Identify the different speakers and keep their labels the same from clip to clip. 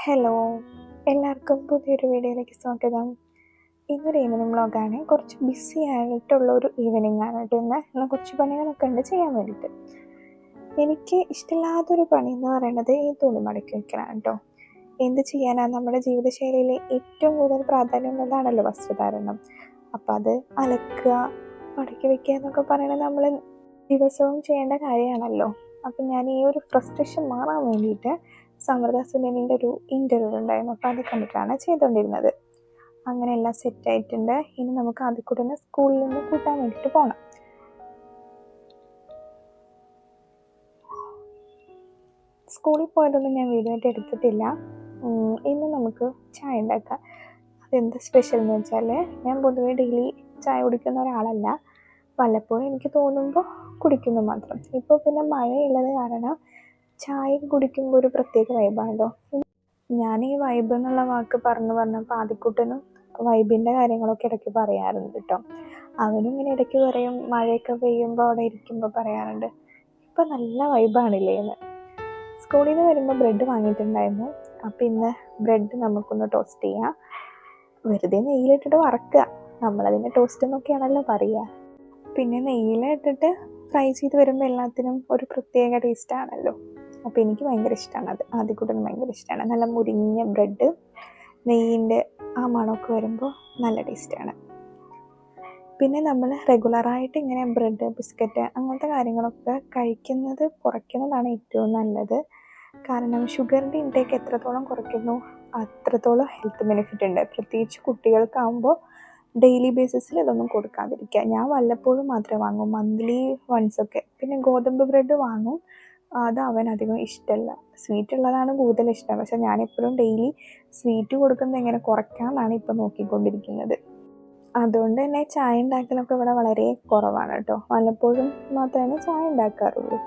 Speaker 1: Hello, എല്ലാവർക്കും പുതിയൊരു വീഡിയോയിലേക്ക് സ്വാഗതം. ഇന്നൊരു ഈവനിങ് വ്ളോഗാണ്. കുറച്ച് ബിസി ആയിട്ടുള്ളൊരു ഈവനിങ് ആണ് കേട്ടോ. ഇന്ന് കുറച്ച് പണികളൊക്കെ ഉണ്ട് ചെയ്യാൻ വേണ്ടിയിട്ട്. എനിക്ക് ഇഷ്ടമില്ലാത്തൊരു പണി എന്ന് പറയുന്നത് ഈ തുണി മടക്കി വയ്ക്കലാണ് കേട്ടോ. എന്ത് ചെയ്യാനാണ്, നമ്മുടെ ജീവിതശൈലിയിൽ ഏറ്റവും കൂടുതൽ പ്രാധാന്യമുള്ളതാണല്ലോ വസ്ത്രധാരണം. അപ്പം അത് അലക്കുക, മടക്കി വയ്ക്കുക എന്നൊക്കെ പറയുന്നത് നമ്മൾ ദിവസവും ചെയ്യേണ്ട കാര്യമാണല്ലോ. അപ്പം ഞാൻ ഈ ഒരു ഫ്രസ്ട്രേഷൻ മാറാൻ വേണ്ടിയിട്ട് സമൃദ്ധ സുനിലിൻ്റെ ഒരു ഇൻ്റർവ്യൂ ഉണ്ടായിരുന്നു. അപ്പോൾ അത് കണ്ടിട്ടാണ് ചെയ്തുകൊണ്ടിരുന്നത്. അങ്ങനെ എല്ലാം സെറ്റായിട്ടുണ്ട്. ഇനി നമുക്ക് അതിൽ കൂടെ സ്കൂളിൽ നിന്ന് കൂട്ടാൻ വേണ്ടിയിട്ട് പോകണം. സ്കൂളിൽ പോയതൊന്നും ഞാൻ വീഡിയോ ആയിട്ട് എടുത്തിട്ടില്ല. ഇന്ന് നമുക്ക് ചായ ഉണ്ടാക്കാം. അതെന്ത് സ്പെഷ്യൽ എന്ന് വെച്ചാൽ, ഞാൻ പൊതുവേ ഡെയിലി ചായ കുടിക്കുന്ന ഒരാളല്ല. വല്ലപ്പോഴും എനിക്ക് തോന്നുമ്പോൾ കുടിക്കുന്നു മാത്രം. ഇപ്പോൾ പിന്നെ മഴയുള്ളത് കാരണം ചായ കുടിക്കുമ്പോൾ ഒരു പ്രത്യേക വൈബാണല്ലോ. ഞാൻ ഈ വൈബ് എന്നുള്ള വാക്ക് പറഞ്ഞപ്പോൾ ആദ്യക്കൂട്ടനും വൈബിൻ്റെ കാര്യങ്ങളൊക്കെ ഇടയ്ക്ക് പറയാറുണ്ട് കേട്ടോ. അവനും ഇങ്ങനെ ഇടയ്ക്ക് പറയും, മഴയൊക്കെ പെയ്യുമ്പോൾ അവിടെ ഇരിക്കുമ്പോൾ പറയാറുണ്ട്, ഇപ്പം നല്ല വൈബാണില്ലേ എന്ന്. സ്കൂളിൽ നിന്ന് വരുമ്പോൾ ബ്രെഡ് വാങ്ങിയിട്ടുണ്ടായിരുന്നു. അപ്പം ഇന്ന് ബ്രെഡ് നമുക്കൊന്ന് ടോസ്റ്റ് ചെയ്യാം. വെറുതെ നെയ്യിലിട്ടിട്ട് വറക്കുക. നമ്മളതിന് ടോസ്റ്റ് എന്നൊക്കെയാണല്ലോ പറയുക. പിന്നെ നെയ്യിലിട്ടിട്ട് ഫ്രൈ ചെയ്ത് വരുമ്പോൾ എല്ലാത്തിനും ഒരു പ്രത്യേക ടേസ്റ്റാണല്ലോ. അപ്പോൾ എനിക്ക് ഭയങ്കര ഇഷ്ടമാണ് അത്. ആദ്യക്കൂട്ടന് ഭയങ്കര ഇഷ്ടമാണ്. നല്ല മുരിഞ്ഞ ബ്രെഡ്, നെയ്യിൻ്റെ ആ മണമൊക്കെ വരുമ്പോൾ നല്ല ടേസ്റ്റാണ്. പിന്നെ നമ്മൾ റെഗുലറായിട്ട് ഇങ്ങനെ ബ്രെഡ്, ബിസ്ക്കറ്റ് അങ്ങനത്തെ കാര്യങ്ങളൊക്കെ കഴിക്കുന്നത് കുറയ്ക്കുന്നതാണ് ഏറ്റവും നല്ലത്. കാരണം ഷുഗറിൻ്റെ ഇൻടേക്ക് എത്രത്തോളം കുറയ്ക്കുന്നു അത്രത്തോളം ഹെൽത്ത് ബെനിഫിറ്റ് ഉണ്ട്. പ്രത്യേകിച്ച് കുട്ടികൾക്കാകുമ്പോൾ ഡെയിലി ബേസിസിൽ ഇതൊന്നും കൊടുക്കാതിരിക്കുക. ഞാൻ വല്ലപ്പോഴും മാത്രമേ വാങ്ങൂ, മന്ത്ലി വൺസൊക്കെ. പിന്നെ ഗോതമ്പ് ബ്രെഡ് വാങ്ങും. അത് അവനധികം ഇഷ്ടമല്ല. സ്വീറ്റ് ഉള്ളതാണ് കൂടുതൽ ഇഷ്ടം. പക്ഷെ ഞാനെപ്പോഴും ഡെയിലി സ്വീറ്റ് കൊടുക്കുന്നത് എങ്ങനെ കുറയ്ക്കാമെന്നാണ് ഇപ്പം നോക്കിക്കൊണ്ടിരിക്കുന്നത്. അതുകൊണ്ട് തന്നെ ചായ ഉണ്ടാക്കലൊക്കെ ഇവിടെ വളരെ കുറവാണ് കേട്ടോ. വല്ലപ്പോഴും മാത്രമേ ചായ ഉണ്ടാക്കാറുള്ളൂ.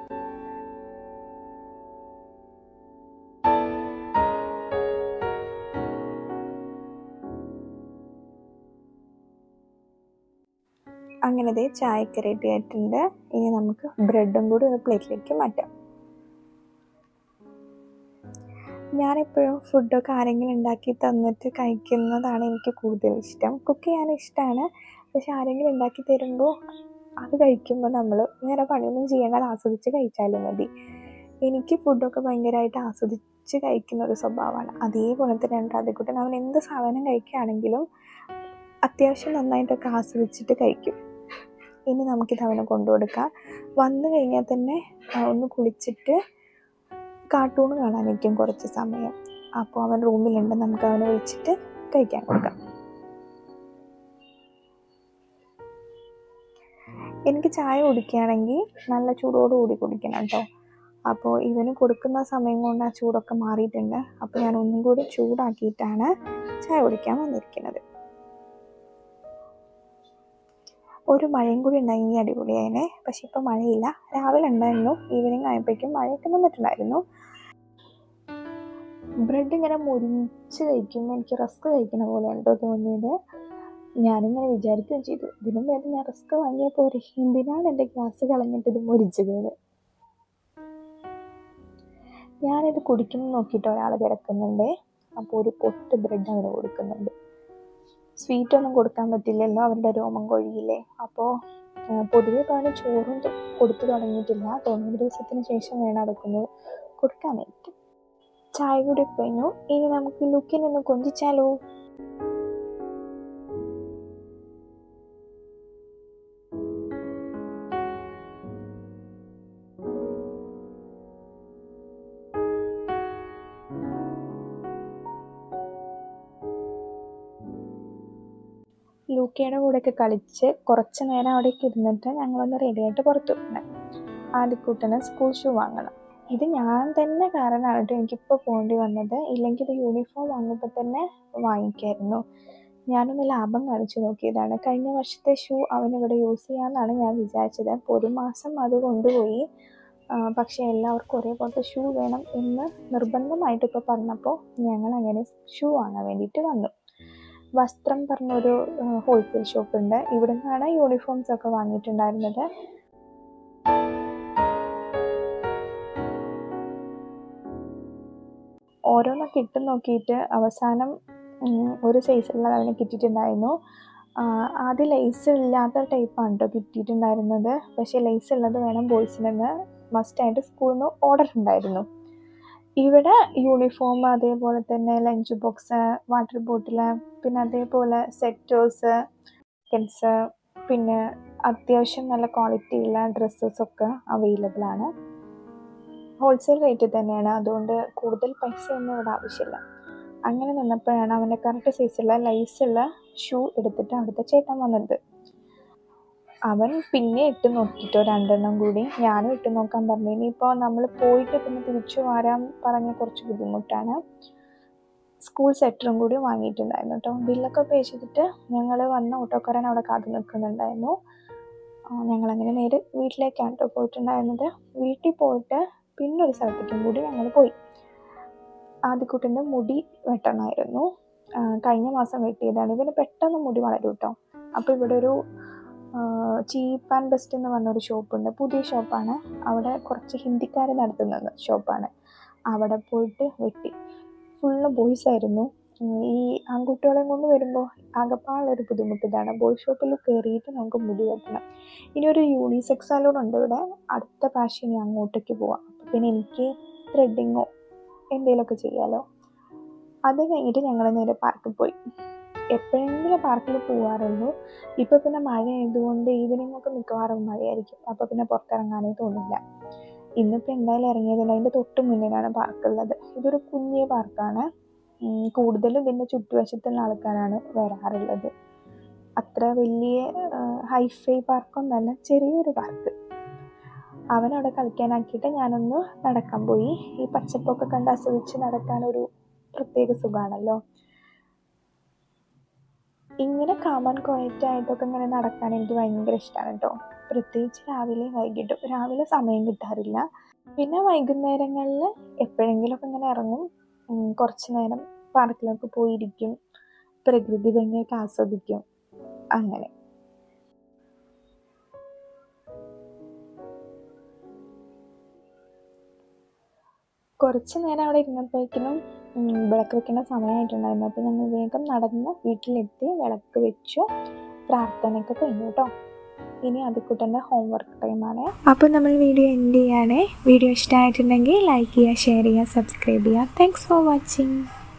Speaker 1: അങ്ങനെ ചായക്ക് റെഡി ആയിട്ടുണ്ട്. ഇനി നമുക്ക് ബ്രെഡും കൂടി ഒരു പ്ലേറ്റിലേക്ക് മാറ്റാം. ഞാനെപ്പോഴും ഫുഡൊക്കെ ആരെങ്കിലും ഉണ്ടാക്കി തന്നിട്ട് കഴിക്കുന്നതാണ് എനിക്ക് കൂടുതൽ ഇഷ്ടം. കുക്ക് ചെയ്യാൻ ഇഷ്ടമാണ്. പക്ഷെ ആരെങ്കിലും ഉണ്ടാക്കി തരുമ്പോൾ അത് കഴിക്കുമ്പോൾ നമ്മൾ വേറെ പണിയൊന്നും ചെയ്യേണ്ടത് ആസ്വദിച്ച് കഴിച്ചാലും മതി. എനിക്ക് ഫുഡൊക്കെ ഭയങ്കരമായിട്ട് ആസ്വദിച്ച് കഴിക്കുന്ന ഒരു സ്വഭാവമാണ്. അതേപോലെ തന്നെ ഉണ്ട് അതേക്കൂട്ടൻ. അവൻ എന്ത് സാധനം കഴിക്കുകയാണെങ്കിലും അത്യാവശ്യം നന്നായിട്ടൊക്കെ ആസ്വദിച്ചിട്ട് കഴിക്കും. ഇനി നമുക്കിത് അവന് കൊണ്ടുകൊടുക്കാം. വന്നു കഴിഞ്ഞാൽ തന്നെ ഒന്ന് കുളിച്ചിട്ട് കാർട്ടൂൺ കാണാനിരിക്കും കുറച്ച് സമയം. അപ്പോൾ അവൻ റൂമിലുണ്ട്, നമുക്ക് അവനെ വിളിച്ചിട്ട് കഴിക്കാൻ കൊടുക്കാം. എനിക്ക് ചായ കുടിക്കുകയാണെങ്കിൽ നല്ല ചൂടോടുകൂടി കുടിക്കണം കേട്ടോ. അപ്പോൾ ഇവന് കൊടുക്കുന്ന സമയം കൊണ്ട് ആ ചൂടൊക്കെ മാറിയിട്ടുണ്ട്. അപ്പോൾ ഞാൻ ഒന്നും കൂടി ചൂടാക്കിയിട്ടാണ് ചായ കുടിക്കാൻ വന്നിരിക്കുന്നത്. ഒരു മഴയും കൂടി ഉണ്ടെങ്കിൽ അടിപൊളിയായതിനെ. പക്ഷെ ഇപ്പോൾ മഴയില്ല. രാവിലെ ഉണ്ടായിരുന്നു, ഈവനിങ് ആയപ്പോഴേക്കും മഴയൊക്കെ നിന്നിട്ടുണ്ടായിരുന്നു. ബ്രെഡ് ഇങ്ങനെ മുരിച്ച് കഴിക്കുമ്പോൾ എനിക്ക് റസ്ക് കഴിക്കുന്ന പോലെ ഉണ്ടോ തോന്നിയത്. ഞാനിങ്ങനെ വിചാരിക്കുകയും ചെയ്തു, ഇതിനും വേണ്ടി ഞാൻ റസ്ക് വാങ്ങിയാൽ പോരെ, എന്തിനാണ് എൻ്റെ ഗ്യാസ് കളഞ്ഞിട്ട് ഇത് മുരിച്ചത്. ഞാനിത് കുടിക്കുന്നത് നോക്കിയിട്ട് ഒരാൾ കിടക്കുന്നുണ്ട്. അപ്പോൾ ഒരു പൊട്ട് ബ്രെഡ് അവന് കൊടുക്കുന്നുണ്ട്. സ്വീറ്റൊന്നും കൊടുക്കാൻ പറ്റില്ലല്ലോ, അവരുടെ രോമം കൊഴിയില്ലേ. അപ്പോൾ പൊതുവെ അവന് ചോറും കൊടുത്തു തുടങ്ങിയിട്ടില്ല. 90 ദിവസത്തിന് ശേഷം വേണം അതൊക്കെ കൊടുക്കാൻ വേണ്ടിയിട്ട്. ചായ കൂടി കഴിഞ്ഞു. ഇനി നമുക്ക് ലുക്കിനൊന്ന് കൊഞ്ചിച്ചാലോ. ലൂക്കയുടെ കൂടെയൊക്കെ കളിച്ച് കുറച്ച് നേരം അവിടേക്ക് ഇരുന്നിട്ട് ഞങ്ങളൊന്ന് റെഡിയായിട്ട് പുറത്തു പോകണം. ആദ്യക്കൂട്ടന് സ്കൂൾ ഷൂ വാങ്ങണം. ഇത് ഞാൻ തന്നെ കാരണമാണ് കേട്ടോ എനിക്കിപ്പോൾ പോകേണ്ടി വന്നത്. ഇല്ലെങ്കിൽ ഇത് യൂണിഫോം വാങ്ങുമ്പോൾ തന്നെ വാങ്ങിക്കായിരുന്നു. ഞാനൊന്ന് ലാഭം കാണിച്ചു നോക്കിയതാണ്. കഴിഞ്ഞ വർഷത്തെ ഷൂ അവനിവിടെ യൂസ് ചെയ്യാമെന്നാണ് ഞാൻ വിചാരിച്ചത്. അപ്പോൾ ഒരു മാസം അത് കൊണ്ടുപോയി. പക്ഷേ എല്ലാവർക്കും ഒരേപോലത്തെ ഷൂ വേണം എന്ന് നിർബന്ധമായിട്ട് ഇപ്പോൾ പറഞ്ഞപ്പോൾ ഞങ്ങളങ്ങനെ ഷൂ വാങ്ങാൻ വേണ്ടിയിട്ട് വന്നു. വസ്ത്രം പറഞ്ഞൊരു ഹോൾസെയിൽ ഷോപ്പുണ്ട്. ഇവിടെ നിന്നാണ് യൂണിഫോംസ് ഒക്കെ വാങ്ങിയിട്ടുണ്ടായിരുന്നത്. ഓരോന്നൊക്കെ ഇട്ട് നോക്കിയിട്ട് അവസാനം ഒരു സൈസുള്ളത് അവന് കിട്ടിയിട്ടുണ്ടായിരുന്നു. ആദ്യം ലേസ് ഇല്ലാത്ത ടൈപ്പാണ് കേട്ടോ കിട്ടിയിട്ടുണ്ടായിരുന്നത്. പക്ഷേ ലേസ് ഉള്ളത് വേണം ബോയ്സിനെന്ന് മസ്റ്റായിട്ട് സ്കൂളിൽ നിന്ന് ഓർഡർ ഉണ്ടായിരുന്നു. ഇവിടെ യൂണിഫോം, അതേപോലെ തന്നെ ലഞ്ച് ബോക്സ്, വാട്ടർ ബോട്ടിൽ, പിന്നെ അതേപോലെ സെറ്റേഴ്സ്, ജാക്കറ്റ്സ്, പിന്നെ അത്യാവശ്യം നല്ല ക്വാളിറ്റിയുള്ള ഡ്രസ്സസൊക്കെ അവൈലബിൾ ആണ്. ഹോൾസെയിൽ റേറ്റ് തന്നെയാണ്, അതുകൊണ്ട് കൂടുതൽ പൈസയൊന്നും ഇവിടെ ആവശ്യമില്ല. അങ്ങനെ നിന്നപ്പോഴാണ് അവൻ്റെ കറക്റ്റ് സൈസുള്ള ലൈസുള്ള ഷൂ എടുത്തിട്ട് അവിടുത്തെ ചേട്ടൻ വന്നത്. അവൻ പിന്നെ ഇട്ട് നോക്കിയിട്ടോ 2 കൂടി. ഞാനും ഇട്ട് നോക്കാൻ പറഞ്ഞു. ഇനിയിപ്പോൾ നമ്മൾ പോയിട്ട് പിന്നെ തിരിച്ചു വരാൻ പറഞ്ഞ കുറച്ച് ബുദ്ധിമുട്ടാണ്. സ്കൂൾ സെറ്ററും കൂടി വാങ്ങിയിട്ടുണ്ടായിരുന്നു കേട്ടോ. ബില്ലൊക്കെ പേ ചെയ്തിട്ട് ഞങ്ങൾ വന്ന ഓട്ടോക്കാരൻ അവിടെ കാത്തു നിൽക്കുന്നുണ്ടായിരുന്നു. ഞങ്ങളങ്ങനെ നേരെ വീട്ടിലേക്കാണ് കേട്ടോ പോയിട്ടുണ്ടായിരുന്നത്. വീട്ടിൽ പോയിട്ട് പിന്നെ ഒരു സ്ഥലത്തേക്കും കൂടി ഞങ്ങൾ പോയി. ആദ്യക്കുട്ടൻ്റെ മുടി വെട്ടണമായിരുന്നു. കഴിഞ്ഞ മാസം വെട്ടിയതാണ്. ഇവന് പെട്ടെന്ന് മുടി വളരും കേട്ടോ. അപ്പോൾ ഇവിടെ ഒരു ചീപ്പ് ആൻഡ് ബെസ്റ്റ് എന്ന് പറഞ്ഞൊരു ഷോപ്പുണ്ട്. പുതിയ ഷോപ്പാണ്. അവിടെ കുറച്ച് ഹിന്ദിക്കാർ നടത്തുന്ന ഷോപ്പാണ്. അവിടെ പോയിട്ട് വെട്ടി. ഫുള്ള് ബോയ്സ് ആയിരുന്നു. ഈ ആൺകുട്ടികളെയും കൊണ്ട് വരുമ്പോൾ ആകെപ്പാടുള്ളൊരു ബുദ്ധിമുട്ട് ഇതാണ്. ബോയ് ഷോപ്പിൽ കയറിയിട്ട് നമുക്ക് മുടി വെട്ടണം. ഇനി ഒരു യൂണിസെക്സ് സലൂൺ ഉണ്ട് ഇവിടെ. അടുത്ത പ്രാവശ്യം ഇനി അങ്ങോട്ടേക്ക് പോവാം. അപ്പോൾ പിന്നെ എനിക്ക് ത്രെഡിങ്ങോ എന്തെങ്കിലുമൊക്കെ ചെയ്യാമല്ലോ. അത് കഴിഞ്ഞിട്ട് ഞങ്ങൾ നേരെ പാർക്കിൽ പോയി. എപ്പോഴെങ്കിലും പാർക്കിൽ പോകാറുള്ളൂ. ഇപ്പോൾ പിന്നെ മഴ ആയതുകൊണ്ട് ഈവനിങ്ങൊക്കെ മിക്കവാറും മഴയായിരിക്കും. അപ്പോൾ പിന്നെ പുറത്തിറങ്ങാനേ തോന്നില്ല. ഇന്നിപ്പോൾ എന്തായാലും ഇറങ്ങിയതില്ല. അതിൻ്റെ തൊട്ട് മുന്നിലാണ് പാർക്കുള്ളത്. ഇതൊരു കുഞ്ഞ് പാർക്കാണ്. കൂടുതലും ഇതിൻ്റെ ചുറ്റുവശത്തുള്ള ആൾക്കാരാണ് വരാറുള്ളത്. അത്ര വലിയ ഹൈഫൈ പാർക്കൊന്നല്ല, ചെറിയൊരു പാർക്ക്. അവനവിടെ കളിക്കാനാക്കിയിട്ട് ഞാനൊന്ന് നടക്കാൻ പോയി. ഈ പച്ചപ്പൊക്കെ കണ്ട് ആസ്വദിച്ച് നടക്കാനൊരു പ്രത്യേക സുഖമാണല്ലോ. ഇങ്ങനെ കാമൻ ക്വയറ്റായിട്ടൊക്കെ ഇങ്ങനെ നടക്കാൻ എനിക്ക് ഭയങ്കര ഇഷ്ടമാണ് കേട്ടോ. പ്രത്യേകിച്ച് രാവിലെ വൈകിട്ടും. രാവിലെ സമയം കിട്ടാറില്ല. പിന്നെ വൈകുന്നേരങ്ങളിൽ എപ്പോഴെങ്കിലുമൊക്കെ ഇങ്ങനെ ഇറങ്ങും. കുറച്ച് നേരം പാർക്കിലൊക്കെ പോയിരിക്കും, പ്രകൃതി ഭംഗിയൊക്കെ ആസ്വദിക്കും. അങ്ങനെ കുറച്ച് നേരം അവിടെ ഇരുന്നപ്പോഴേക്കിനും വിളക്ക് വെക്കേണ്ട സമയമായിട്ടുണ്ടായിരുന്നു. അപ്പോൾ ഞങ്ങൾ വേഗം നടന്ന് വീട്ടിലെത്തി വിളക്ക് വെച്ചു. പ്രാർത്ഥനയൊക്കെ കഴിഞ്ഞു കേട്ടോ. ഇനി അതുകൂട്ടൻ്റെ ഹോംവർക്ക് ടൈമാണ്. അപ്പോൾ നമ്മൾ വീഡിയോ എൻഡ് ചെയ്യുകയാണേ. വീഡിയോ ഇഷ്ടമായിട്ടുണ്ടെങ്കിൽ ലൈക്ക് ചെയ്യുക, ഷെയർ ചെയ്യുക, സബ്സ്ക്രൈബ് ചെയ്യുക. Thanks for watching.